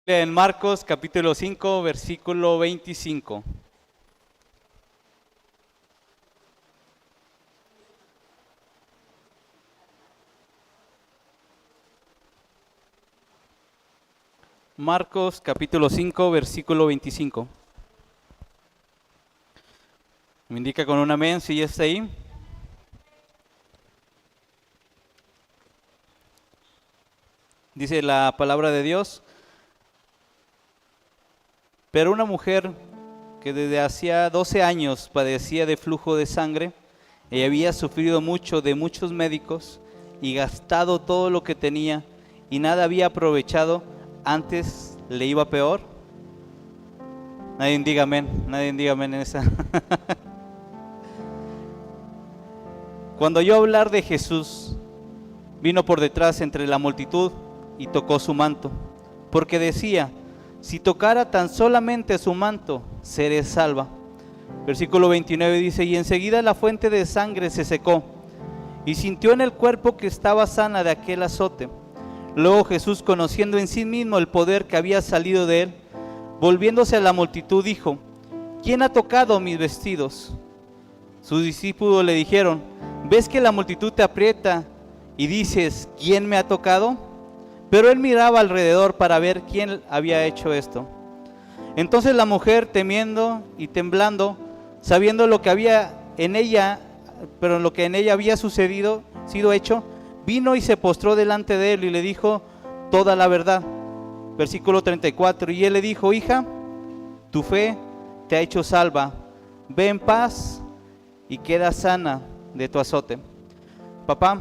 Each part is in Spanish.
En Marcos capítulo 5, versículo 25. Marcos capítulo 5, versículo 25. Me indica con un amén si ya está ahí. Dice la palabra de Dios: pero una mujer que desde hacía 12 años padecía de flujo de sangre y había sufrido mucho de muchos médicos y gastado todo lo que tenía y nada había aprovechado, antes le iba peor. Nadie diga amén en esa. Cuando oyó hablar de Jesús, vino por detrás entre la multitud y tocó su manto, porque decía: si tocara tan solamente su manto, seré salva. Versículo 29 dice: y enseguida la fuente de sangre se secó, y sintió en el cuerpo que estaba sana de aquel azote. Luego Jesús, conociendo en sí mismo el poder que había salido de él, volviéndose a la multitud, dijo: ¿quién ha tocado mis vestidos? Sus discípulos le dijeron: ¿ves que la multitud te aprieta y dices: ¿quién me ha tocado? Pero él miraba alrededor para ver quién había hecho esto. Entonces la mujer, temiendo y temblando, sabiendo lo que había en ella, pero lo que en ella había sido hecho, vino y se postró delante de él y le dijo toda la verdad. Versículo 34, y él le dijo: hija, tu fe te ha hecho salva, ve en paz y queda sana de tu azote. Papá,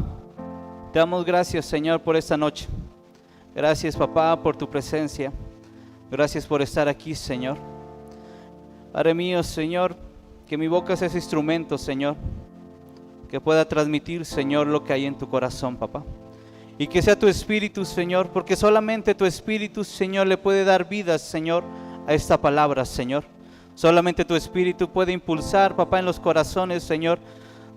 te damos gracias, Señor, por esta noche. Gracias, papá, por tu presencia. Gracias por estar aquí, Señor. Padre mío, Señor, que mi boca sea ese instrumento, Señor, que pueda transmitir, Señor, lo que hay en tu corazón, papá. Y que sea tu Espíritu, Señor, porque solamente tu Espíritu, Señor, le puede dar vida, Señor, a esta palabra, Señor. Solamente tu Espíritu puede impulsar, papá, en los corazones, Señor,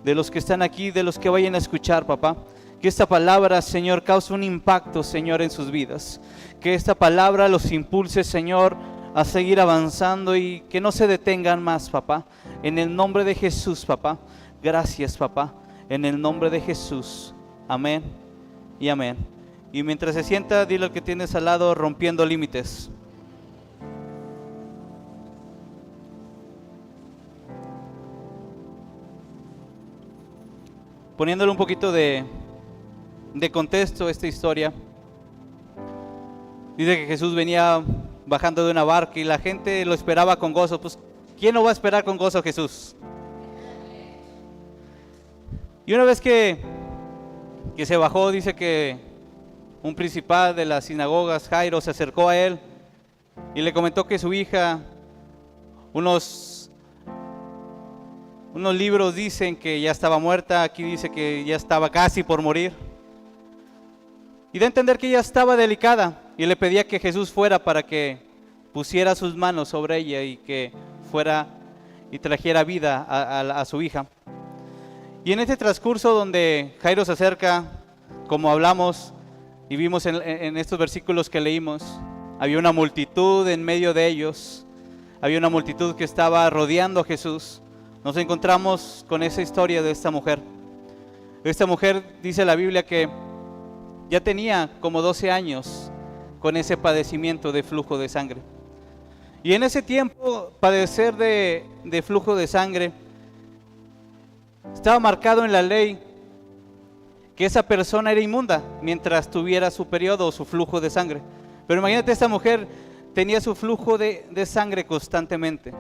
de los que están aquí, de los que vayan a escuchar, papá. Que esta palabra, Señor, cause un impacto, Señor, en sus vidas. Que esta palabra los impulse, Señor, a seguir avanzando y que no se detengan más, papá. En el nombre de Jesús, papá. Gracias, papá. En el nombre de Jesús. Amén y amén. Y mientras se sienta, dile al que tienes al lado: rompiendo límites. Poniéndole un poquito de contexto a esta historia, dice que Jesús venía bajando de una barca y la gente lo esperaba con gozo. Pues, ¿quién no va a esperar con gozo a Jesús? Y una vez que se bajó, dice que un principal de las sinagogas, Jairo, se acercó a él y le comentó que su hija, unos libros dicen que ya estaba muerta, aquí dice que ya estaba casi por morir. Y da a entender que ella estaba delicada y le pedía que Jesús fuera para que pusiera sus manos sobre ella y que fuera y trajera vida a su hija. Y en este transcurso donde Jairo se acerca, como hablamos y vimos en estos versículos que leímos, había una multitud en medio de ellos, había una multitud que estaba rodeando a Jesús. Nos encontramos con esa historia de esta mujer. Esta mujer, dice la Biblia, que ya tenía como 12 años con ese padecimiento de flujo de sangre. Y en ese tiempo, padecer de flujo de sangre estaba marcado en la ley que esa persona era inmunda mientras tuviera su periodo o su flujo de sangre. Pero imagínate, esta mujer tenía su flujo de sangre constantemente.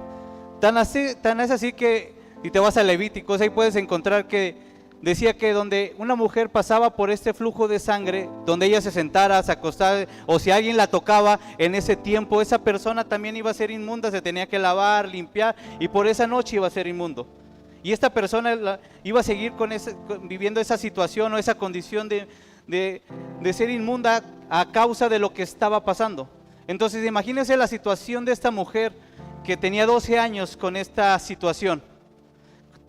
Tan es así que, y te vas a Levíticos, ahí puedes encontrar que decía que donde una mujer pasaba por este flujo de sangre, donde ella se sentara, se acostara, o si alguien la tocaba en ese tiempo, esa persona también iba a ser inmunda, se tenía que lavar, limpiar, y por esa noche iba a ser inmundo. Y esta persona iba a seguir viviendo esa situación o esa condición de ser inmunda a causa de lo que estaba pasando. Entonces imagínense la situación de esta mujer que tenía 12 años con esta situación,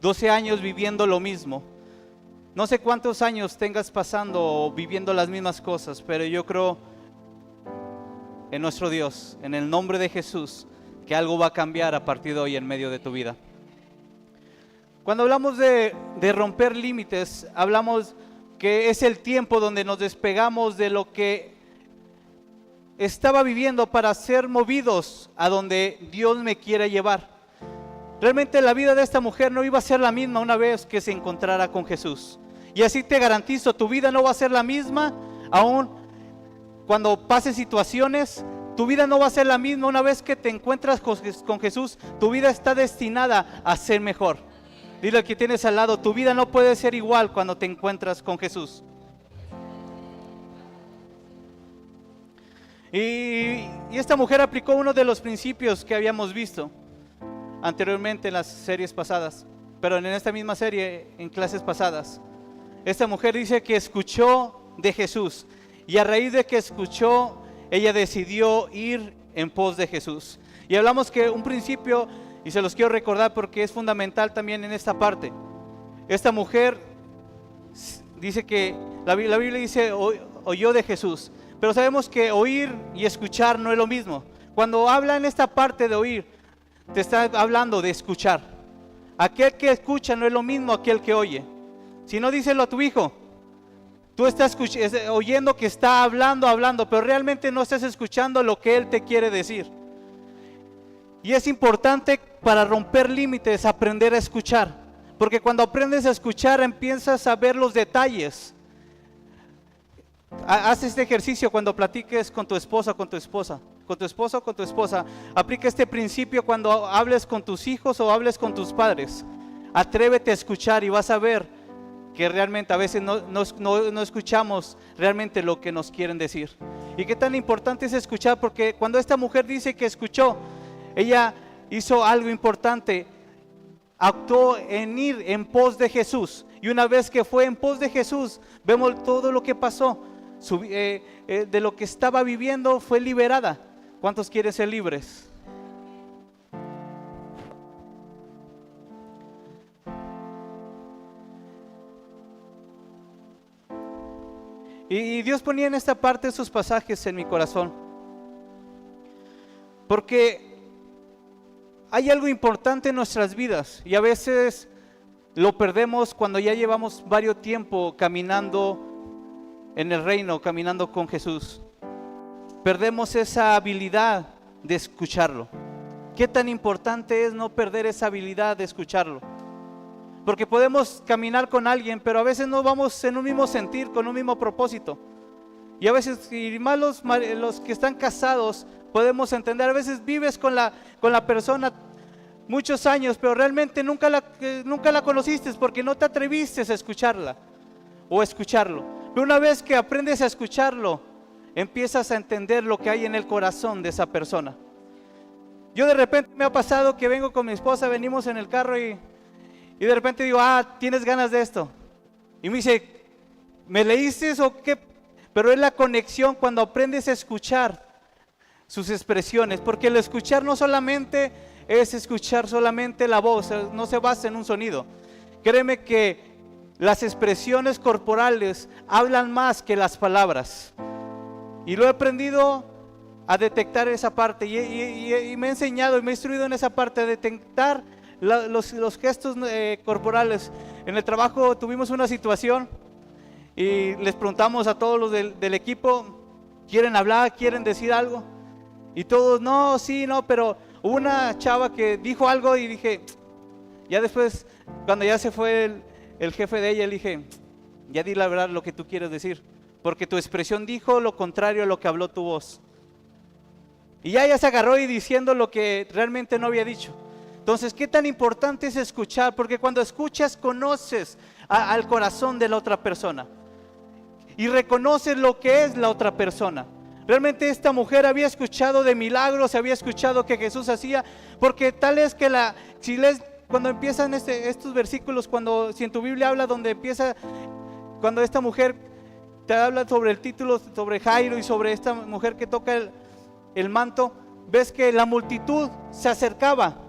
12 años viviendo lo mismo. No sé cuántos años tengas pasando o viviendo las mismas cosas, pero yo creo en nuestro Dios, en el nombre de Jesús, que algo va a cambiar a partir de hoy en medio de tu vida. Cuando hablamos de romper límites, hablamos que es el tiempo donde nos despegamos de lo que estaba viviendo para ser movidos a donde Dios me quiere llevar. Realmente la vida de esta mujer no iba a ser la misma una vez que se encontrara con Jesús. Y así te garantizo, tu vida no va a ser la misma, aún cuando pasen situaciones, tu vida no va a ser la misma una vez que te encuentras con Jesús. Tu vida está destinada a ser mejor. Dile al que tienes al lado, tu vida no puede ser igual cuando te encuentras con Jesús. Y esta mujer aplicó uno de los principios que habíamos visto anteriormente en las series pasadas, pero en esta misma serie, en clases pasadas. Esta mujer dice que escuchó de Jesús, y a raíz de que escuchó, ella decidió ir en pos de Jesús. Y hablamos que un principio, y se los quiero recordar porque es fundamental también en esta parte. Esta mujer dice que la Biblia dice oyó de Jesús, pero sabemos que oír y escuchar no es lo mismo. Cuando habla en esta parte de oír, te está hablando de escuchar. Aquel que escucha no es lo mismo aquel que oye. Si no, díselo a tu hijo. Tú estás oyendo que está hablando, pero realmente no estás escuchando lo que él te quiere decir. Y es importante para romper límites aprender a escuchar, porque cuando aprendes a escuchar empiezas a ver los detalles. Haz este ejercicio cuando platiques con tu esposa, con tu esposa, con tu esposo, con tu esposa. Aplica este principio cuando hables con tus hijos o hables con tus padres. Atrévete a escuchar y vas a ver que realmente a veces no escuchamos realmente lo que nos quieren decir. Y qué tan importante es escuchar, porque cuando esta mujer dice que escuchó, ella hizo algo importante, actuó en ir en pos de Jesús. Y una vez que fue en pos de Jesús, vemos todo lo que pasó. De lo que estaba viviendo fue liberada. ¿Cuántos quieren ser libres? Y Dios ponía en esta parte esos pasajes en mi corazón, porque hay algo importante en nuestras vidas y a veces lo perdemos cuando ya llevamos varios tiempo caminando en el reino, caminando con Jesús. Perdemos esa habilidad de escucharlo. ¿Qué tan importante es no perder esa habilidad de escucharlo? Porque podemos caminar con alguien, pero a veces no vamos en un mismo sentir, con un mismo propósito. Y a veces, y más los que están casados, podemos entender, a veces vives con la persona muchos años, pero realmente nunca la conociste porque no te atreviste a escucharla o escucharlo. Pero una vez que aprendes a escucharlo, empiezas a entender lo que hay en el corazón de esa persona. Yo de repente me ha pasado que vengo con mi esposa, venimos en el carro y de repente digo, ¿tienes ganas de esto? Y me dice, ¿me leíste o qué? Pero es la conexión cuando aprendes a escuchar sus expresiones, porque el escuchar no solamente es escuchar solamente la voz, no se basa en un sonido. Créeme que las expresiones corporales hablan más que las palabras. Y lo he aprendido a detectar esa parte y me he enseñado y me he instruido en esa parte, a detectar los gestos corporales. En el trabajo tuvimos una situación y les preguntamos a todos los del equipo, ¿quieren hablar? ¿Quieren decir algo? Y todos, no, sí, no, pero hubo una chava que dijo algo y dije, ya después, cuando ya se fue el jefe de ella, le dije, ya di la verdad lo que tú quieres decir, porque tu expresión dijo lo contrario a lo que habló tu voz. Y ya ella se agarró y diciendo lo que realmente no había dicho. Entonces, ¿qué tan importante es escuchar? Porque cuando escuchas, conoces al corazón de la otra persona y reconoces lo que es la otra persona. Realmente esta mujer había escuchado de milagros, había escuchado que Jesús hacía, porque tal es que cuando empiezan estos versículos, si en tu Biblia habla donde empieza, cuando esta mujer te habla sobre el título, sobre Jairo y sobre esta mujer que toca el manto, ves que la multitud se acercaba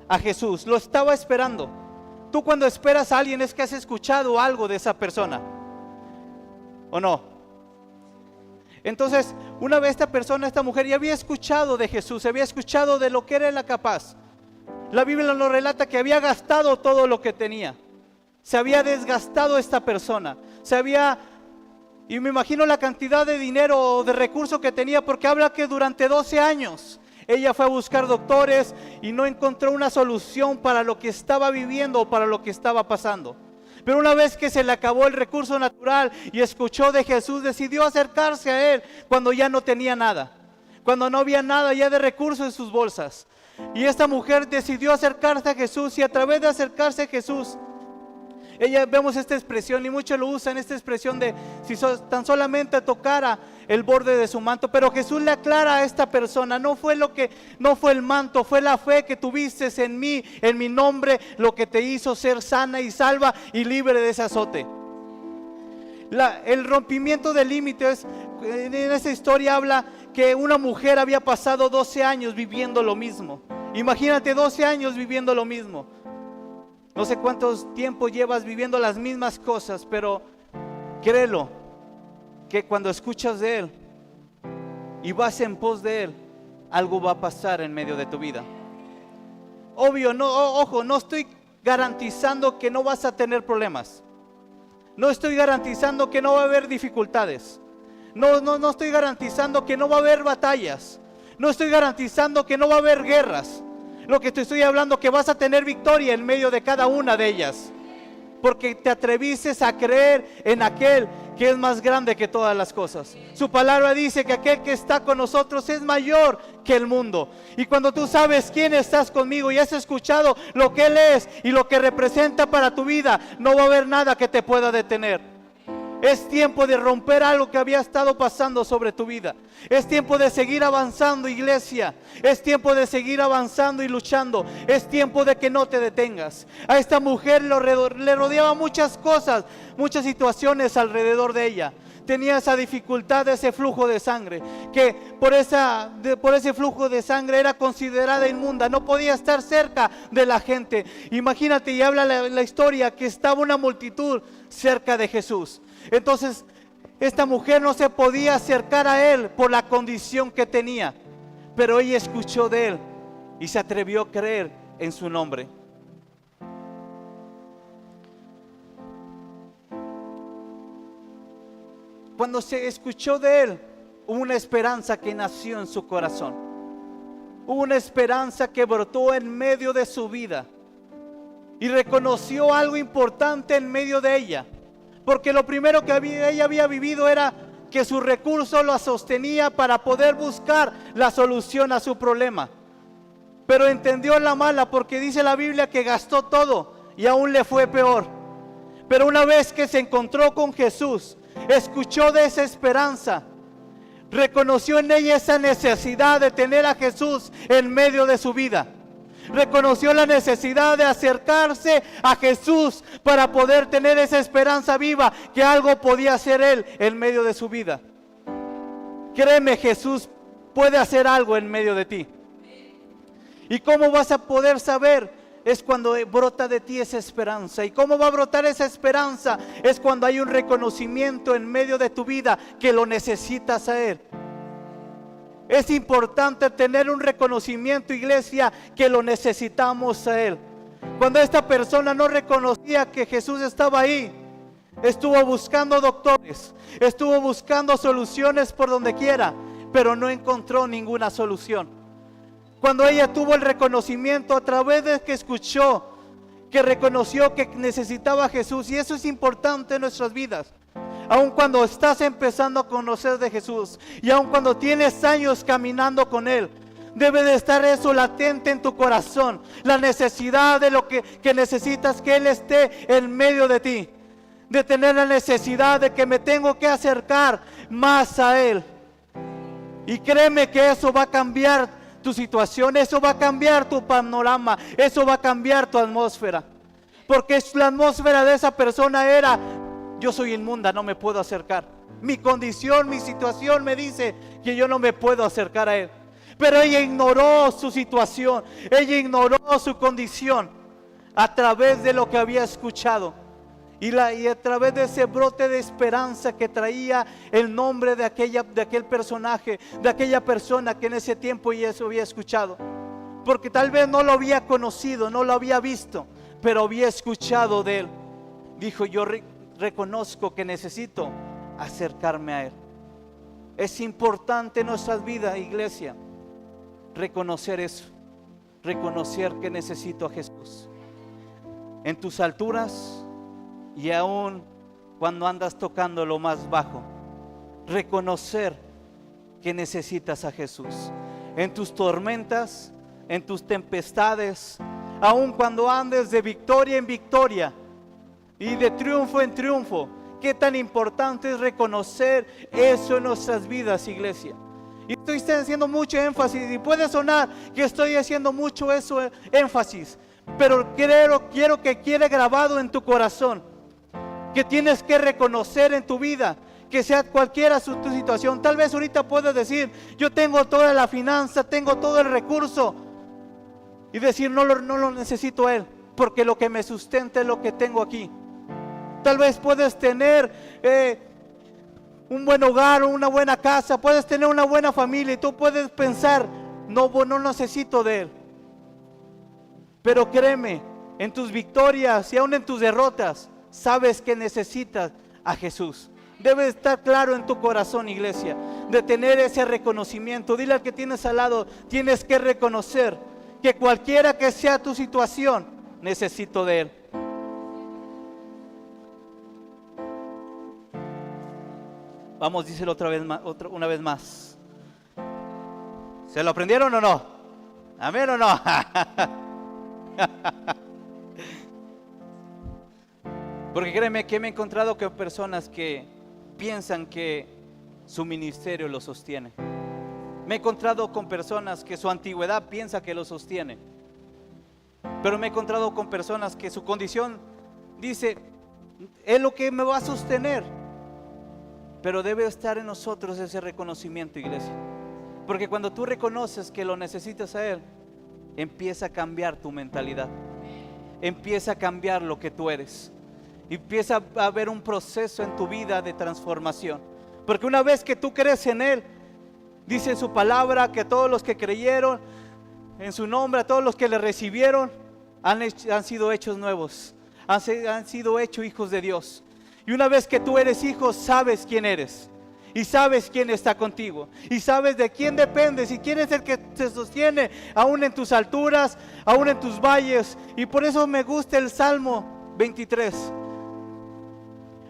a Jesús, lo estaba esperando. Tú cuando esperas a alguien es que has escuchado algo de esa persona, ¿o no? Entonces, Una vez esta mujer ya había escuchado de Jesús, había escuchado de lo que era la capaz. La Biblia nos relata que había gastado todo lo que tenía. Se había desgastado esta persona. Y me imagino la cantidad de dinero o de recursos que tenía, porque habla que durante 12 años ella fue a buscar doctores y no encontró una solución para lo que estaba viviendo o para lo que estaba pasando. Pero una vez que se le acabó el recurso natural y escuchó de Jesús, decidió acercarse a Él cuando ya no tenía nada, cuando no había nada ya de recursos en sus bolsas. Y esta mujer decidió acercarse a Jesús, y a través de acercarse a Jesús, vemos esta expresión, y muchos lo usan, esta expresión de si tan solamente tocara el borde de su manto. Pero Jesús le aclara a esta persona: no fue el manto, fue la fe que tuviste en mí, en mi nombre, lo que te hizo ser sana y salva y libre de ese azote. El rompimiento de límites, en esta historia habla que una mujer había pasado 12 años viviendo lo mismo. Imagínate 12 años viviendo lo mismo. No sé cuántos tiempos llevas viviendo las mismas cosas, pero créelo, que cuando escuchas de Él y vas en pos de Él, algo va a pasar en medio de tu vida. Obvio, no estoy garantizando que no vas a tener problemas. No estoy garantizando que no va a haber dificultades. No estoy garantizando que no va a haber batallas. No estoy garantizando que no va a haber guerras. Lo que te estoy hablando, que vas a tener victoria en medio de cada una de ellas, porque te atreviste a creer en aquel que es más grande que todas las cosas. Su palabra dice que aquel que está con nosotros es mayor que el mundo. Y cuando tú sabes quién estás conmigo y has escuchado lo que Él es y lo que representa para tu vida, no va a haber nada que te pueda detener. Es tiempo de romper algo que había estado pasando sobre tu vida. Es tiempo de seguir avanzando, iglesia. Es tiempo de seguir avanzando y luchando. Es tiempo de que no te detengas. A esta mujer le rodeaba muchas cosas, muchas situaciones alrededor de ella. Tenía esa dificultad, ese flujo de sangre, que por ese flujo de sangre era considerada inmunda. No podía estar cerca de la gente. Imagínate, y habla la historia, que estaba una multitud cerca de Jesús. Entonces esta mujer no se podía acercar a Él por la condición que tenía, pero ella escuchó de Él y se atrevió a creer en su nombre. Cuando se escuchó de Él, hubo una esperanza que nació en su corazón. Hubo una esperanza que brotó en medio de su vida, y reconoció algo importante en medio de ella. Porque lo primero que ella había vivido era que su recurso lo sostenía para poder buscar la solución a su problema. Pero entendió la mala, porque dice la Biblia que gastó todo y aún le fue peor. Pero una vez que se encontró con Jesús, escuchó de esa esperanza, reconoció en ella esa necesidad de tener a Jesús en medio de su vida. Reconoció la necesidad de acercarse a Jesús para poder tener esa esperanza viva, que algo podía hacer Él en medio de su vida. Créeme, Jesús puede hacer algo en medio de ti. ¿Y cómo vas a poder saber? Es cuando brota de ti esa esperanza. ¿Y cómo va a brotar esa esperanza? Es cuando hay un reconocimiento en medio de tu vida que lo necesitas a Él. Es importante tener un reconocimiento, iglesia, que lo necesitamos a Él. Cuando esta persona no reconocía que Jesús estaba ahí, estuvo buscando doctores, estuvo buscando soluciones por donde quiera, pero no encontró ninguna solución. Cuando ella tuvo el reconocimiento a través de que escuchó, que reconoció que necesitaba a Jesús, y eso es importante en nuestras vidas. Aun cuando estás empezando a conocer de Jesús, y aun cuando tienes años caminando con Él, debe de estar eso latente en tu corazón, la necesidad de lo que necesitas, que Él esté en medio de ti, de tener la necesidad de que me tengo que acercar más a Él. Y créeme que eso va a cambiar tu situación, eso va a cambiar tu panorama, eso va a cambiar tu atmósfera, porque la atmósfera de esa persona era: yo soy inmunda, no me puedo acercar. Mi condición, mi situación me dice que yo no me puedo acercar a Él. Pero ella ignoró su situación, ella ignoró su condición a través de lo que había escuchado. y a través de ese brote de esperanza que traía el nombre de aquel personaje, de aquella persona que en ese tiempo ya eso había escuchado. Porque tal vez no lo había conocido, no lo había visto, pero había escuchado de él. Dijo: yo reconozco que necesito acercarme a él. Es importante en nuestras vidas, iglesia, reconocer eso. Reconocer que necesito a Jesús. En tus alturas y aún cuando andas tocando lo más bajo, reconocer que necesitas a Jesús. En tus tormentas, en tus tempestades, aún cuando andes de victoria en victoria y de triunfo en triunfo, qué tan importante es reconocer eso en nuestras vidas, iglesia. Y estoy haciendo mucho énfasis, y puede sonar que estoy haciendo mucho eso énfasis, pero quiero que quede grabado en tu corazón, que tienes que reconocer en tu vida, que sea cualquiera tu situación. Tal vez ahorita puedes decir: yo tengo toda la finanza, tengo todo el recurso, y decir: no lo necesito a Él, porque lo que me sustenta es lo que tengo aquí. Tal vez puedes tener un buen hogar, una buena casa, puedes tener una buena familia, y tú puedes pensar: no necesito de Él. Pero créeme, en tus victorias y aún en tus derrotas, sabes que necesitas a Jesús. Debe estar claro en tu corazón, iglesia, de tener ese reconocimiento. Dile al que tienes al lado: tienes que reconocer que cualquiera que sea tu situación, necesito de Él. Vamos, díselo una vez más. ¿Se lo aprendieron o no? ¿Amén o no? Porque créeme que me he encontrado con personas que piensan que su ministerio lo sostiene. Me he encontrado con personas que su antigüedad piensa que lo sostiene. Pero me he encontrado con personas que su condición dice: es lo que me va a sostener. Pero debe estar en nosotros ese reconocimiento, iglesia. Porque cuando tú reconoces que lo necesitas a Él, empieza a cambiar tu mentalidad. Empieza a cambiar lo que tú eres. Empieza a haber un proceso en tu vida de transformación. Porque una vez que tú crees en Él, dice en su palabra que todos los que creyeron en su nombre, a todos los que le recibieron, han sido hechos nuevos. Han sido hechos hijos de Dios. Y una vez que tú eres hijo, sabes quién eres. Y sabes quién está contigo. Y sabes de quién dependes. Y quién es el que te sostiene, aún en tus alturas, aún en tus valles. Y por eso me gusta el Salmo 23.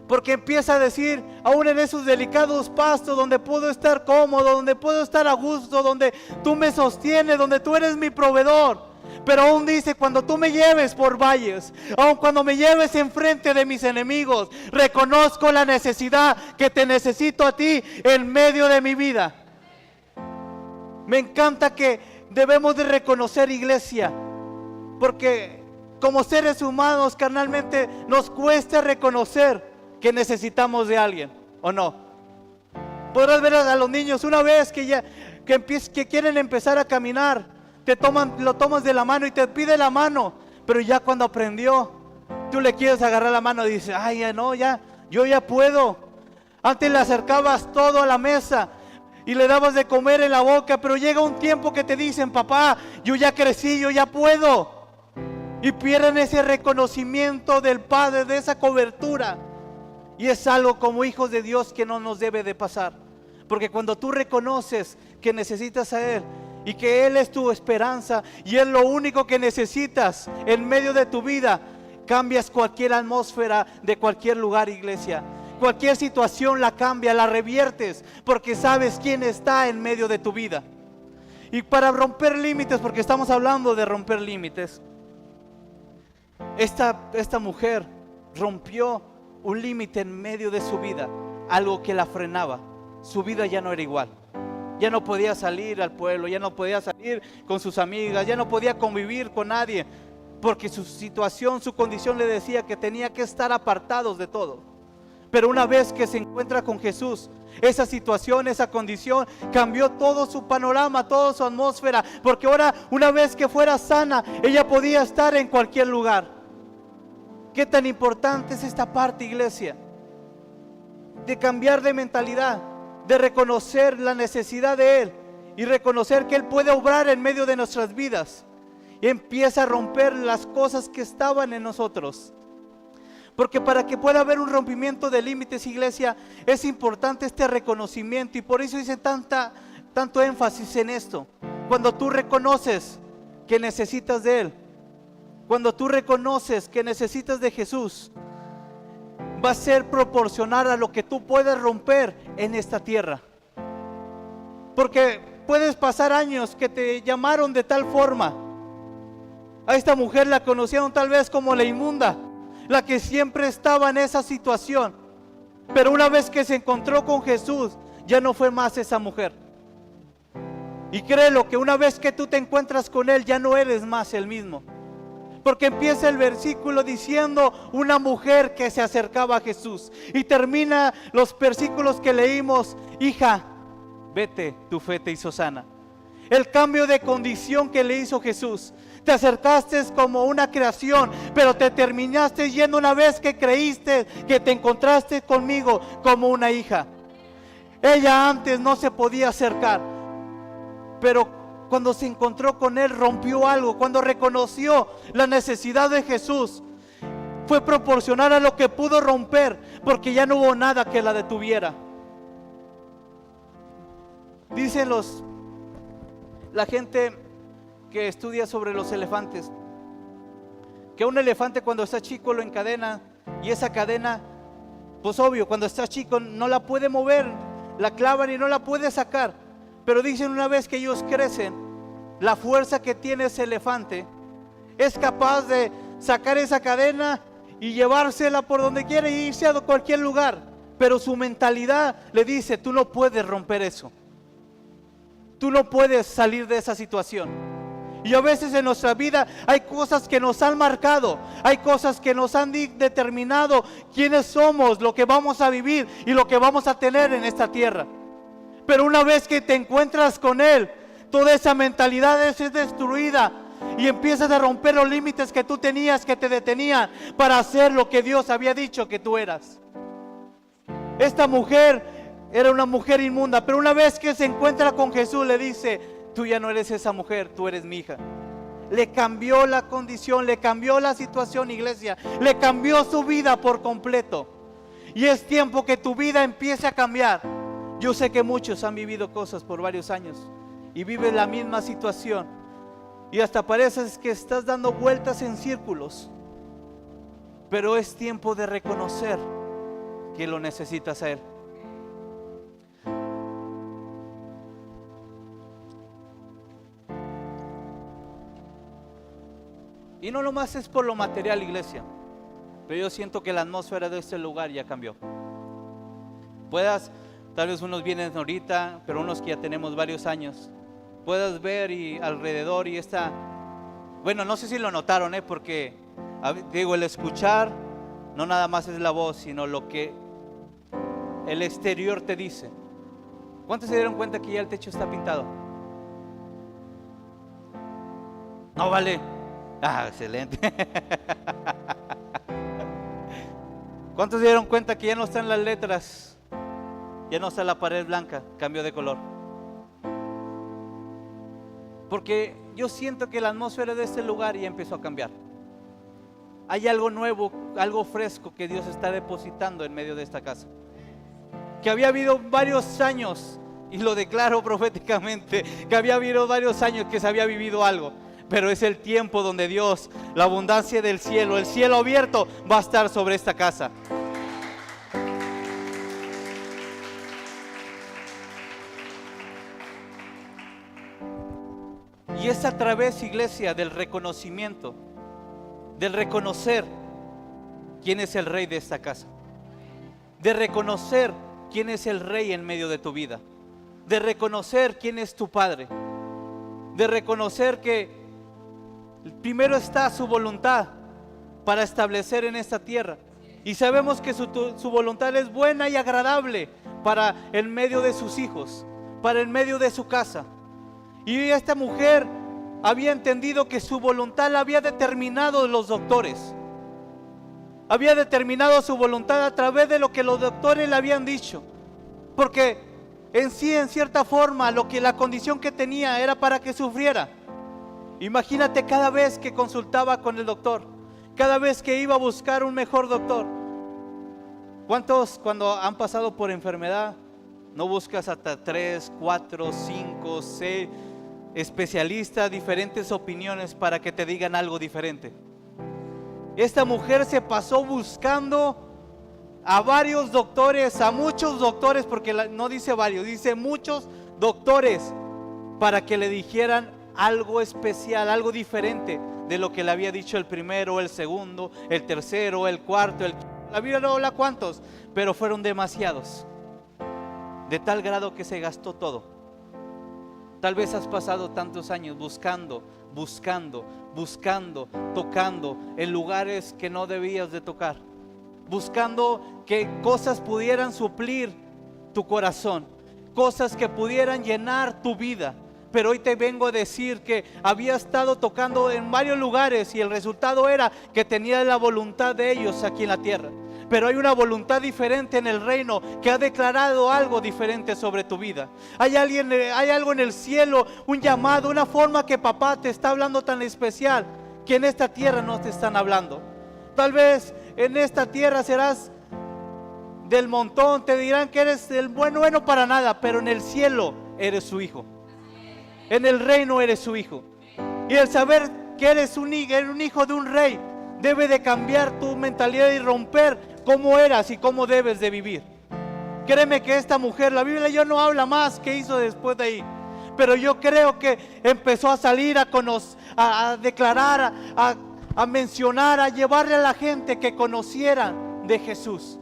Porque empieza a decir: aún en esos delicados pastos, donde puedo estar cómodo, donde puedo estar a gusto, donde tú me sostienes, donde tú eres mi proveedor. Pero aún dice: cuando tú me lleves por valles, aún cuando me lleves enfrente de mis enemigos, reconozco la necesidad que te necesito a ti en medio de mi vida. Me encanta que debemos de reconocer, iglesia, porque como seres humanos carnalmente nos cuesta reconocer que necesitamos de alguien, ¿o no? Podrás ver a los niños una vez que quieren empezar a caminar, lo tomas de la mano y te pide la mano, pero ya cuando aprendió, tú le quieres agarrar la mano y dices: ay, ya no, yo ya puedo. Antes le acercabas todo a la mesa y le dabas de comer en la boca, pero llega un tiempo que te dicen: papá, yo ya crecí, yo ya puedo. Y pierden ese reconocimiento del Padre, de esa cobertura. Y es algo como hijos de Dios que no nos debe de pasar. Porque cuando tú reconoces que necesitas a Él y que Él es tu esperanza y es lo único que necesitas en medio de tu vida, cambias cualquier atmósfera de cualquier lugar, iglesia. Cualquier situación la cambias, la reviertes, porque sabes quién está en medio de tu vida. Y para romper límites, porque estamos hablando de romper límites, esta mujer rompió un límite en medio de su vida, algo que la frenaba. Su vida ya no era igual. Ya no podía salir al pueblo, ya no podía salir con sus amigas, ya no podía convivir con nadie, porque su situación, su condición le decía que tenía que estar apartados de todo. Pero una vez que se encuentra con Jesús, esa situación, esa condición cambió todo su panorama, toda su atmósfera, porque ahora, una vez que fuera sana, ella podía estar en cualquier lugar. ¿Qué tan importante es esta parte, iglesia? De cambiar de mentalidad, de reconocer la necesidad de Él y reconocer que Él puede obrar en medio de nuestras vidas. Y empieza a romper las cosas que estaban en nosotros. Porque para que pueda haber un rompimiento de límites, iglesia, es importante este reconocimiento. Y por eso hice tanto énfasis en esto. Cuando tú reconoces que necesitas de Él, cuando tú reconoces que necesitas de Jesús, va a ser proporcional a lo que tú puedes romper en esta tierra. Porque puedes pasar años que te llamaron de tal forma. A esta mujer la conocieron tal vez como la inmunda, la que siempre estaba en esa situación. Pero una vez que se encontró con Jesús, ya no fue más esa mujer. Y créelo que una vez que tú te encuentras con Él, ya no eres más el mismo. Porque empieza el versículo diciendo una mujer que se acercaba a Jesús. Y termina los versículos que leímos: hija, vete, tu fe te hizo sana. El cambio de condición que le hizo Jesús. Te acercaste como una creación, pero te terminaste yendo una vez que creíste que te encontraste conmigo como una hija. Ella antes no se podía acercar, pero cuando se encontró con Él rompió algo. Cuando reconoció la necesidad de Jesús, fue proporcional a lo que pudo romper, porque ya no hubo nada que la detuviera. Dicen la gente que estudia sobre los elefantes, que un elefante cuando está chico lo encadena, y esa cadena, pues obvio, cuando está chico no la puede mover, la clavan y no la puede sacar. Pero dicen, una vez que ellos crecen, la fuerza que tiene ese elefante es capaz de sacar esa cadena y llevársela por donde quiera y irse a cualquier lugar. Pero su mentalidad le dice: tú no puedes romper eso, tú no puedes salir de esa situación. Y a veces en nuestra vida hay cosas que nos han marcado, hay cosas que nos han determinado quiénes somos, lo que vamos a vivir y lo que vamos a tener en esta tierra. Pero una vez que te encuentras con Él, toda esa mentalidad es destruida y empiezas a romper los límites que tú tenías, que te detenían para hacer lo que Dios había dicho que tú eras. Esta mujer era una mujer inmunda, pero una vez que se encuentra con Jesús, le dice: tú ya no eres esa mujer, tú eres mi hija. Le cambió la condición, le cambió la situación, iglesia, le cambió su vida por completo. Y es tiempo que tu vida empiece a cambiar. Yo sé que muchos han vivido cosas por varios años y viven la misma situación, y hasta parece que estás dando vueltas en círculos. Pero es tiempo de reconocer que lo necesitas a Él. Y no nomás es por lo material, iglesia, pero yo siento que la atmósfera de este lugar ya cambió. Tal vez unos vienen ahorita, pero unos que ya tenemos varios años, puedas ver y alrededor y bueno, no sé si lo notaron, porque digo, el escuchar no nada más es la voz, sino lo que el exterior te dice. ¿Cuántos se dieron cuenta que ya el techo está pintado? No vale. Excelente. ¿Cuántos se dieron cuenta que ya no están las letras? Ya no está la pared blanca, cambió de color. Porque yo siento que la atmósfera de este lugar ya empezó a cambiar. Hay algo nuevo, algo fresco que Dios está depositando en medio de esta casa. Que había habido varios años, y lo declaro proféticamente, que había habido varios años que se había vivido algo. Pero es el tiempo donde Dios, la abundancia del cielo, el cielo abierto, va a estar sobre esta casa. Y es a través, iglesia, del reconocimiento, del reconocer quién es el rey de esta casa, de reconocer quién es el rey en medio de tu vida, de reconocer quién es tu padre, de reconocer que primero está su voluntad para establecer en esta tierra. Y sabemos que su voluntad es buena y agradable para en medio de sus hijos, para en medio de su casa. Y esta mujer había entendido que su voluntad la había determinado los doctores. había determinado su voluntad a través de lo que los doctores le habían dicho. Porque en sí, en cierta forma, la condición que tenía era para que sufriera. Imagínate cada vez que consultaba con el doctor, cada vez que iba a buscar un mejor doctor. ¿Cuántos cuando han pasado por enfermedad no buscas hasta 3, 4, 5, 6 especialistas, diferentes opiniones para que te digan algo diferente? Esta mujer se pasó buscando a varios doctores, a muchos doctores, porque no dice varios, dice muchos doctores, para que le dijeran algo especial, algo diferente de lo que le había dicho el primero, el segundo, el tercero, el cuarto, la Biblia no habla cuántos, pero fueron demasiados, de tal grado que se gastó todo. Tal vez has pasado tantos años buscando, tocando en lugares que no debías de tocar, buscando que cosas pudieran suplir tu corazón, cosas que pudieran llenar tu vida. Pero hoy te vengo a decir que había estado tocando en varios lugares y el resultado era que tenía la voluntad de ellos aquí en la tierra. Pero hay una voluntad diferente en el reino que ha declarado algo diferente sobre tu vida. Hay algo en el cielo, un llamado, una forma que papá te está hablando tan especial que en esta tierra no te están hablando. Tal vez en esta tierra serás del montón, te dirán que eres el bueno para nada, pero en el cielo eres su hijo. En el reino eres su hijo. Y el saber que eres un hijo de un rey debe de cambiar tu mentalidad y romper cómo eras y cómo debes de vivir. Créeme que esta mujer, la Biblia ya no habla más qué hizo después de ahí, pero yo creo que empezó a salir a declarar, a mencionar, a llevarle a la gente que conocieran de Jesús,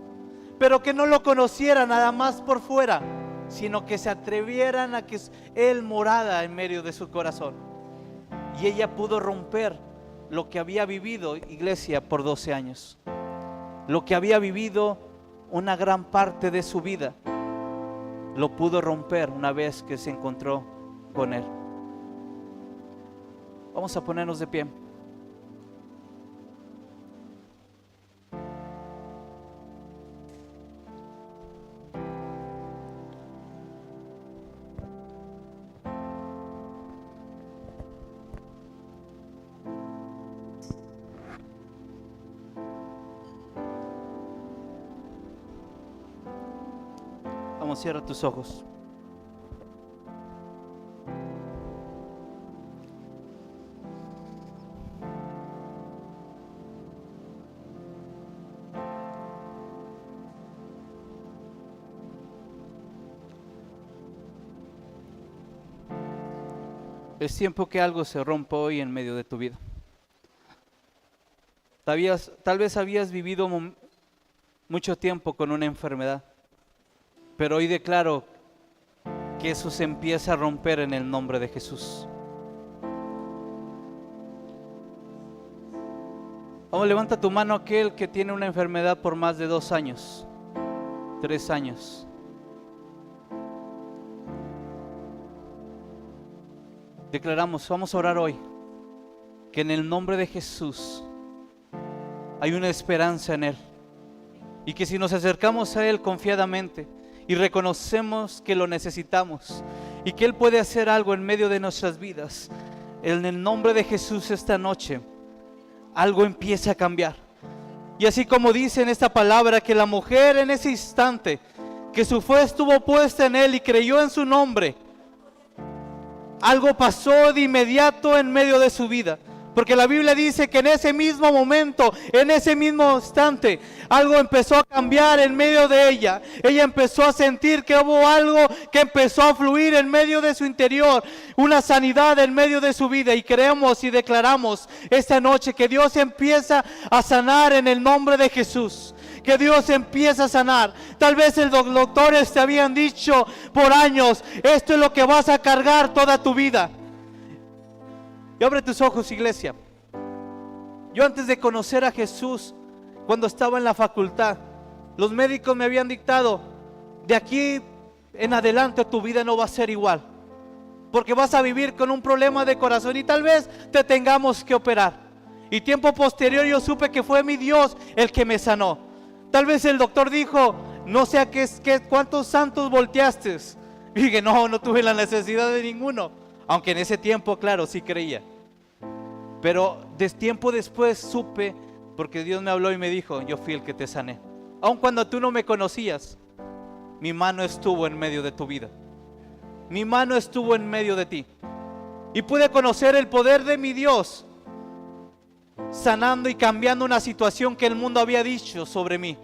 pero que no lo conocieran nada más por fuera, sino que se atrevieran a que Él morara en medio de su corazón. Y ella pudo romper lo que había vivido, iglesia, por 12 años. Lo que había vivido una gran parte de su vida, lo pudo romper una vez que se encontró con Él. Vamos a ponernos de pie. Cierra tus ojos. Es tiempo que algo se rompa hoy en medio de tu vida. Tal vez habías vivido mucho tiempo con una enfermedad, pero hoy declaro que eso se empieza a romper en el nombre de Jesús. Vamos, levanta tu mano aquel que tiene una enfermedad por más de 2 años, 3 años. Declaramos, vamos a orar hoy, que en el nombre de Jesús hay una esperanza en Él. Y que si nos acercamos a Él confiadamente y reconocemos que lo necesitamos y que Él puede hacer algo en medio de nuestras vidas, en el nombre de Jesús esta noche algo empieza a cambiar. Y así como dice en esta palabra que la mujer en ese instante que su fe estuvo puesta en Él y creyó en su nombre, algo pasó de inmediato en medio de su vida. Porque la Biblia dice que en ese mismo momento, en ese mismo instante, algo empezó a cambiar en medio de ella. Ella empezó a sentir que hubo algo que empezó a fluir en medio de su interior, una sanidad en medio de su vida. Y creemos y declaramos esta noche que Dios empieza a sanar en el nombre de Jesús. Que Dios empieza a sanar. Tal vez los doctores te habían dicho por años, esto es lo que vas a cargar toda tu vida. Y abre tus ojos, iglesia. Yo antes de conocer a Jesús, cuando estaba en la facultad, los médicos me habían dictado, de aquí en adelante tu vida no va a ser igual, porque vas a vivir con un problema de corazón y tal vez te tengamos que operar. Y tiempo posterior yo supe que fue mi Dios el que me sanó. Tal vez el doctor dijo, no sé cuántos santos volteaste. Y dije, no tuve la necesidad de ninguno. Aunque en ese tiempo, claro, sí creía. Pero tiempo después supe, porque Dios me habló y me dijo, yo fui el que te sané. Aun cuando tú no me conocías, mi mano estuvo en medio de tu vida. Mi mano estuvo en medio de ti. Y pude conocer el poder de mi Dios, sanando y cambiando una situación que el mundo había dicho sobre mí.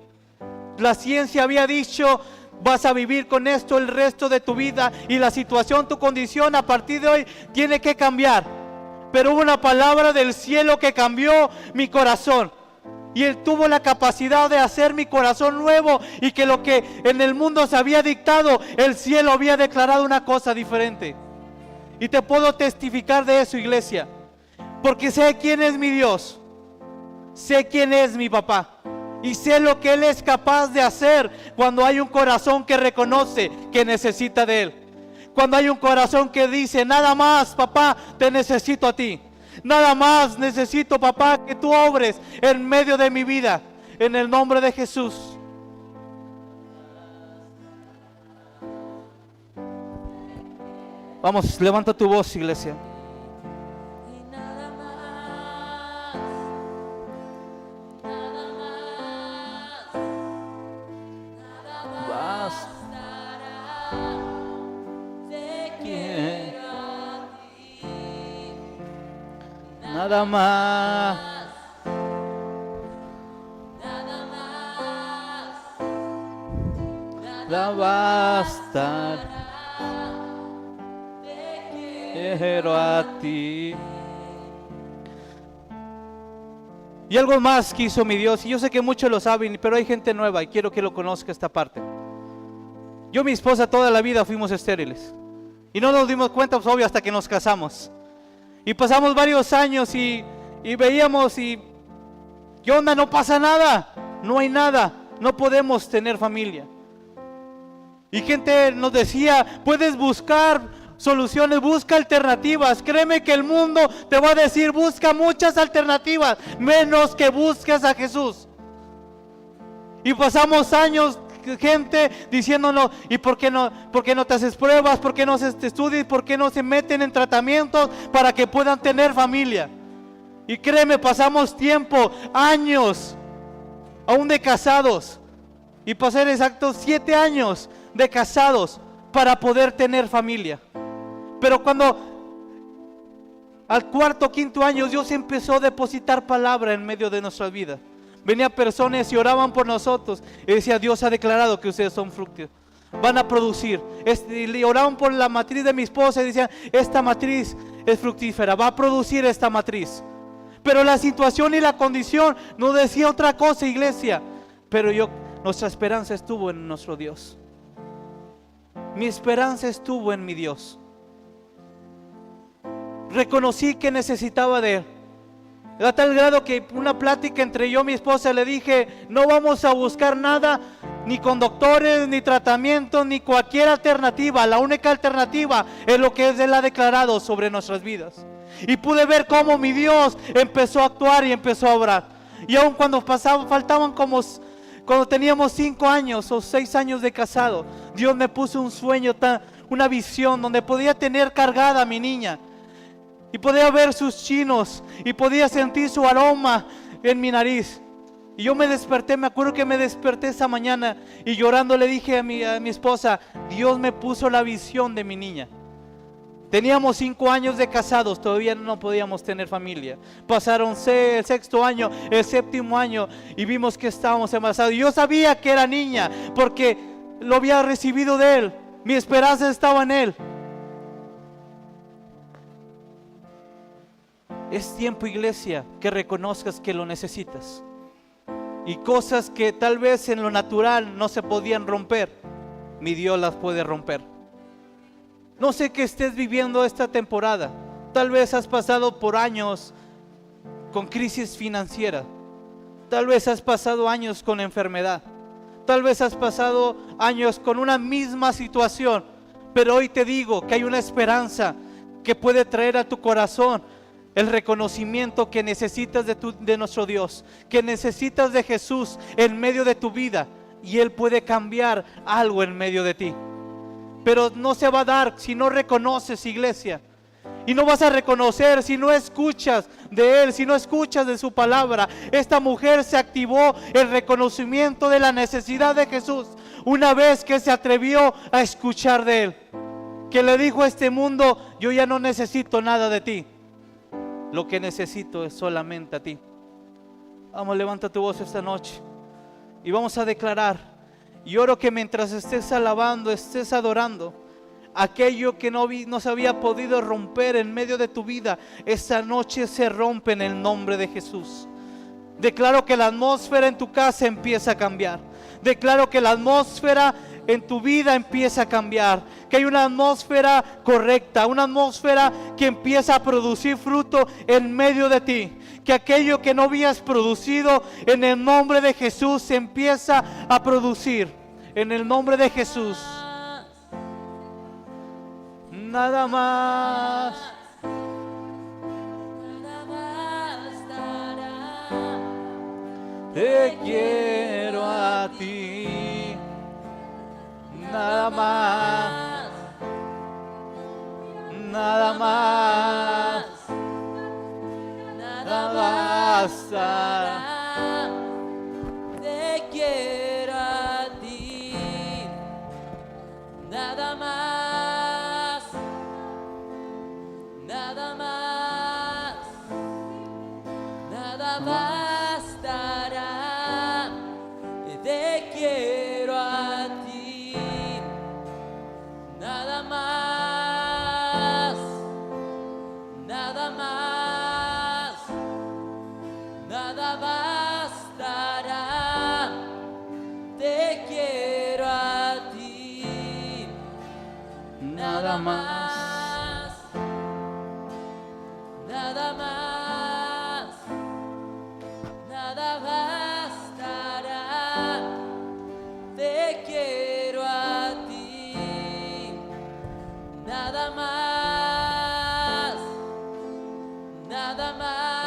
La ciencia había dicho, vas a vivir con esto el resto de tu vida, y la situación, tu condición a partir de hoy tiene que cambiar. Pero hubo una palabra del cielo que cambió mi corazón, y Él tuvo la capacidad de hacer mi corazón nuevo, y que lo que en el mundo se había dictado, el cielo había declarado una cosa diferente. Y te puedo testificar de eso, iglesia, porque sé quién es mi Dios, sé quién es mi papá, y sé lo que Él es capaz de hacer cuando hay un corazón que reconoce que necesita de Él. Cuando hay un corazón que dice, nada más, papá, te necesito a ti. Nada más necesito, papá, que tú obres en medio de mi vida, en el nombre de Jesús. Vamos, levanta tu voz, iglesia. Nada más, nada bastar, quiero a ti. Y algo más que hizo mi Dios, y yo sé que muchos lo saben, pero hay gente nueva y quiero que lo conozca esta parte. Yo y mi esposa toda la vida fuimos estériles y no nos dimos cuenta, pues obvio, hasta que nos casamos. Y pasamos varios años y veíamos y ¿qué onda? No pasa nada, no hay nada, no podemos tener familia. Y gente nos decía, puedes buscar soluciones, busca alternativas. Créeme que el mundo te va a decir, busca muchas alternativas, menos que busques a Jesús. Y pasamos años, gente diciéndonos, ¿y por qué no te haces pruebas? ¿Por qué no se estudian? ¿Por qué no se meten en tratamientos para que puedan tener familia? Y créeme, pasamos tiempo, años, aún de casados, y pasé exactos 7 años de casados para poder tener familia. Pero cuando al 4º o 5º año Dios empezó a depositar palabra en medio de nuestra vida. Venían personas y oraban por nosotros y decía, Dios ha declarado que ustedes son fructíferos, van a producir. Y oraban por la matriz de mi esposa y decían, esta matriz es fructífera, va a producir esta matriz. Pero la situación y la condición no decía otra cosa, iglesia. Pero nuestra esperanza estuvo en nuestro Dios. Mi esperanza estuvo en mi Dios. Reconocí que necesitaba de Él. A tal grado que una plática entre yo y mi esposa le dije, no vamos a buscar nada, ni con doctores, ni tratamientos, ni cualquier alternativa. La única alternativa es lo que Él ha declarado sobre nuestras vidas. Y pude ver cómo mi Dios empezó a actuar y empezó a obrar. Y aun cuando cuando teníamos 5 años o 6 años de casado, Dios me puso un sueño, una visión donde podía tener cargada a mi niña. Y podía ver sus chinos y podía sentir su aroma en mi nariz. Y yo me desperté, me acuerdo que me desperté esa mañana y llorando le dije a mi esposa, Dios me puso la visión de mi niña. Teníamos 5 años de casados, todavía no podíamos tener familia. Pasaron el 6º año, el 7º año y vimos que estábamos embarazados. Yo sabía que era niña porque lo había recibido de Él. Mi esperanza estaba en Él. Es tiempo, iglesia, que reconozcas que lo necesitas. Y cosas que tal vez en lo natural no se podían romper, mi Dios las puede romper. No sé qué estés viviendo esta temporada. Tal vez has pasado por años con crisis financiera. Tal vez has pasado años con enfermedad. Tal vez has pasado años con una misma situación. Pero hoy te digo que hay una esperanza que puede traer a tu corazón el reconocimiento que necesitas de nuestro Dios, que necesitas de Jesús en medio de tu vida, y Él puede cambiar algo en medio de ti. Pero no se va a dar si no reconoces, iglesia. Y no vas a reconocer si no escuchas de Él, si no escuchas de su palabra. Esta mujer se activó el reconocimiento de la necesidad de Jesús una vez que se atrevió a escuchar de Él, que le dijo a este mundo: yo ya no necesito nada de ti, lo que necesito es solamente a ti. Vamos, levanta tu voz esta noche y vamos a declarar. Y oro que mientras estés alabando, estés adorando, aquello que no se había podido romper en medio de tu vida, esta noche se rompe en el nombre de Jesús. Declaro que la atmósfera en tu casa empieza a cambiar. Declaro que la atmósfera en tu vida empieza a cambiar, que hay una atmósfera correcta, una atmósfera que empieza a producir fruto en medio de ti, que aquello que no habías producido en el nombre de Jesús se empieza a producir en el nombre de Jesús. Nada más. Te quiero a ti, nada más, nada más, nada bastará. Te quiero a ti, nada más, nada más, nada bastará. Te quiero a ti, nada más, nada más, nada bastará. Te quiero a ti, Nada más. nada más, nada bastará. Te quiero a ti, nada más, nada más,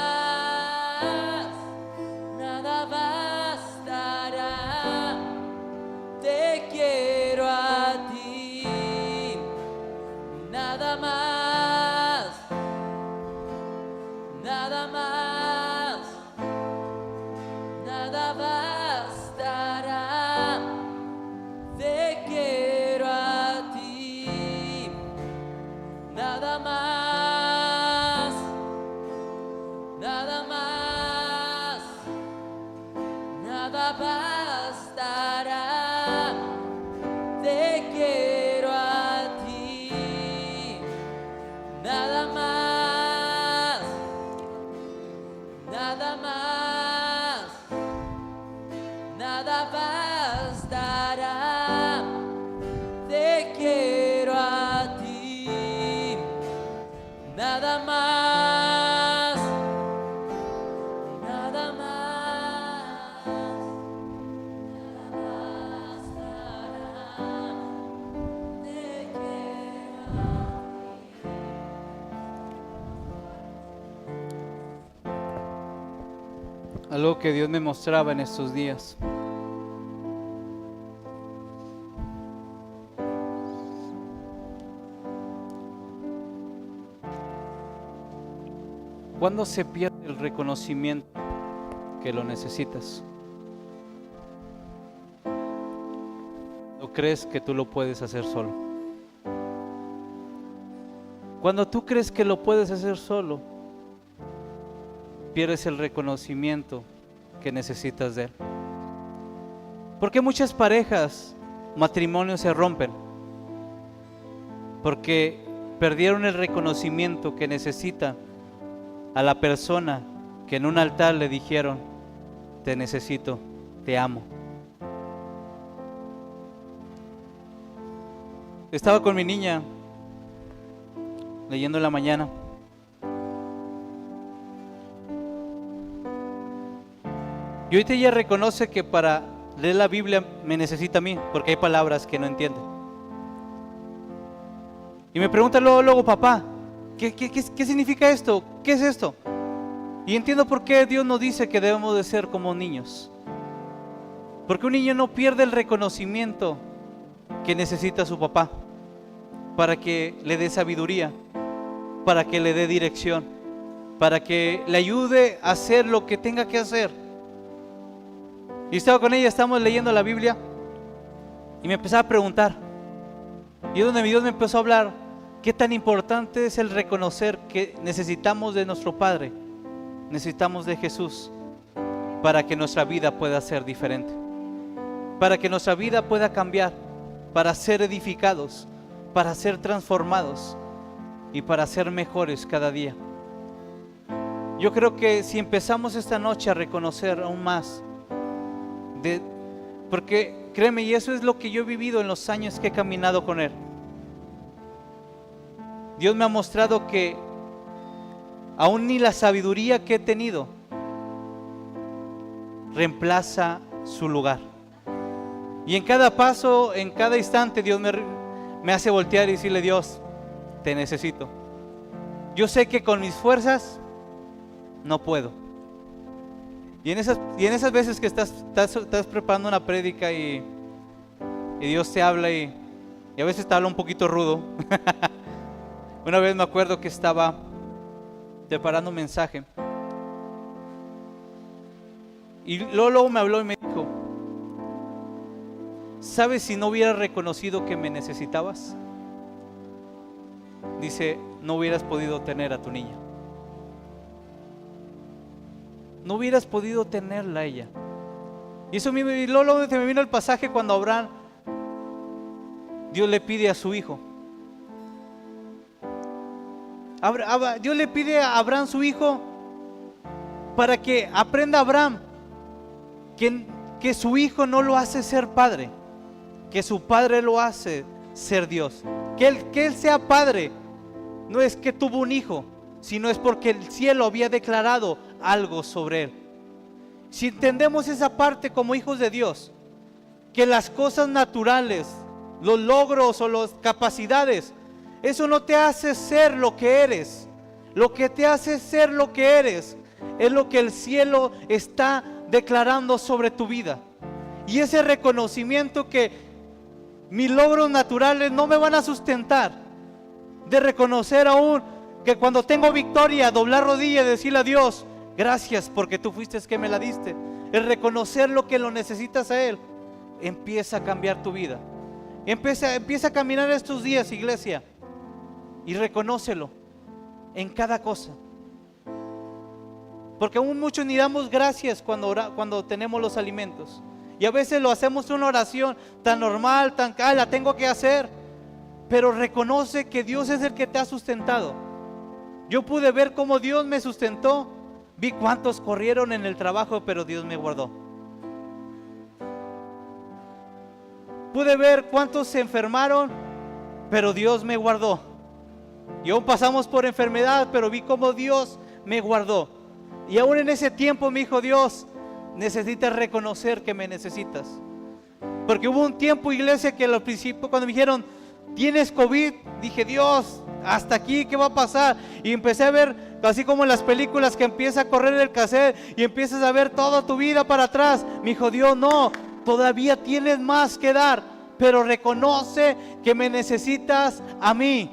nada bastará. Te quiero a ti, nada más, nada más, nada bastará. Te quiero a ti, nada más, nada más, nada bastará. Te quiero a ti, nada más, nada más, nada bastará. Te quiero a ti, nada más, nada más, nada bastará. Te quiero a ti. Algo que Dios me mostraba en estos días. ¿Cuándo se pierde el reconocimiento que lo necesitas? ¿O crees que tú lo puedes hacer solo? Cuando tú crees que lo puedes hacer solo, pierdes el reconocimiento que necesitas de Él. ¿Por qué muchas parejas, matrimonios se rompen? Porque perdieron el reconocimiento que necesita a la persona que en un altar le dijeron: te necesito, te amo. Estaba con mi niña leyendo en la mañana. Y ahorita ella reconoce que para leer la Biblia me necesita a mí, porque hay palabras que no entiende. Y me pregunta luego, papá, ¿Qué significa esto? ¿Qué es esto? Y entiendo por qué Dios nos dice que debemos de ser como niños. Porque un niño no pierde el reconocimiento que necesita su papá para que le dé sabiduría, para que le dé dirección, para que le ayude a hacer lo que tenga que hacer. Y estaba con ella, estábamos leyendo la Biblia y me empezaba a preguntar, y es donde Dios me empezó a hablar, qué tan importante es el reconocer que necesitamos de nuestro Padre, necesitamos de Jesús para que nuestra vida pueda ser diferente, para que nuestra vida pueda cambiar, para ser edificados, para ser transformados y para ser mejores cada día. Yo creo que si empezamos esta noche a reconocer aún más, porque créeme, y eso es lo que yo he vivido en los años que he caminado con Él. Dios me ha mostrado que aún ni la sabiduría que he tenido reemplaza su lugar. Y en cada paso, en cada instante, Dios me hace voltear y decirle: Dios, te necesito. Yo sé que con mis fuerzas no puedo. Y en esas veces que estás preparando una prédica y Dios te habla y a veces te habla un poquito rudo. Una vez me acuerdo que estaba preparando un mensaje y luego me habló y me dijo: ¿sabes si no hubieras reconocido que me necesitabas? Dice, no hubieras podido tener a tu niña. No hubieras podido tenerla a ella. Y eso mismo, y luego se me vino el pasaje cuando Abraham, Dios le pide a su hijo. Dios le pide a Abraham su hijo para que aprenda Abraham que su hijo no lo hace ser padre, que su padre lo hace ser Dios. Que él sea padre no es que tuvo un hijo, sino es porque el cielo había declarado algo sobre él. Si entendemos esa parte como hijos de Dios, que las cosas naturales, los logros o las capacidades, eso no te hace ser lo que eres. Lo que te hace ser lo que eres es lo que el cielo está declarando sobre tu vida. Y ese reconocimiento que mis logros naturales no me van a sustentar, de reconocer aún que cuando tengo victoria, doblar rodilla y decirle a Dios: gracias porque tú fuiste que me la diste. El reconocer lo que lo necesitas a Él, empieza a cambiar tu vida. Empieza a caminar estos días, iglesia, y reconócelo en cada cosa. Porque aún muchos ni damos gracias cuando tenemos los alimentos. Y a veces lo hacemos una oración tan normal, la tengo que hacer. Pero reconoce que Dios es el que te ha sustentado. Yo pude ver cómo Dios me sustentó. Vi cuántos corrieron en el trabajo, pero Dios me guardó. Pude ver cuántos se enfermaron, pero Dios me guardó. Y aún pasamos por enfermedad, pero vi cómo Dios me guardó. Y aún en ese tiempo me dijo: Dios, necesitas reconocer que me necesitas. Porque hubo un tiempo, iglesia, que al principio cuando me dijeron: ¿tienes COVID? Dije: Dios, hasta aquí, ¿qué va a pasar? Y empecé a ver, así como en las películas, que empieza a correr el cassette y empiezas a ver toda tu vida para atrás. Me dijo Dios: no, todavía tienes más que dar, pero reconoce que me necesitas a mí.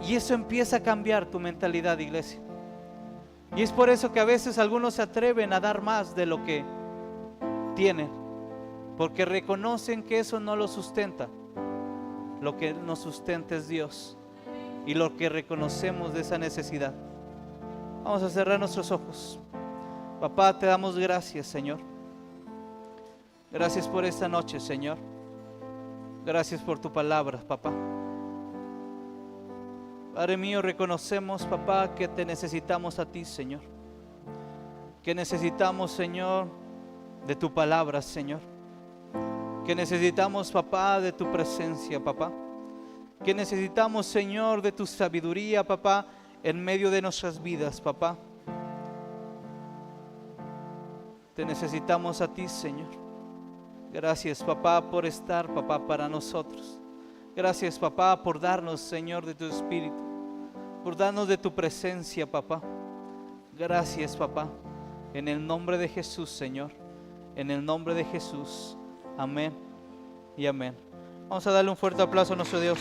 Y eso empieza a cambiar tu mentalidad, iglesia. Y es por eso que a veces algunos se atreven a dar más de lo que tienen, porque reconocen que eso no lo sustenta. Lo que nos sustenta es Dios, y lo que reconocemos de esa necesidad. Vamos a cerrar nuestros ojos. Papá, te damos gracias, Señor. Gracias por esta noche, Señor. Gracias por tu palabra, papá. Padre mío, reconocemos, papá, que te necesitamos a ti, Señor. Que necesitamos, Señor, de tu palabra, Señor. Que necesitamos, papá, de tu presencia, papá. Que necesitamos, Señor, de tu sabiduría, papá, en medio de nuestras vidas, papá. Te necesitamos a ti, Señor. Gracias, papá, por estar, papá, para nosotros. Gracias, papá, por darnos, Señor, de tu Espíritu. por darnos de tu presencia, papá. Gracias, papá. En el nombre de Jesús, Señor. En el nombre de Jesús. Amén y amén. Vamos a darle un fuerte aplauso a nuestro Dios.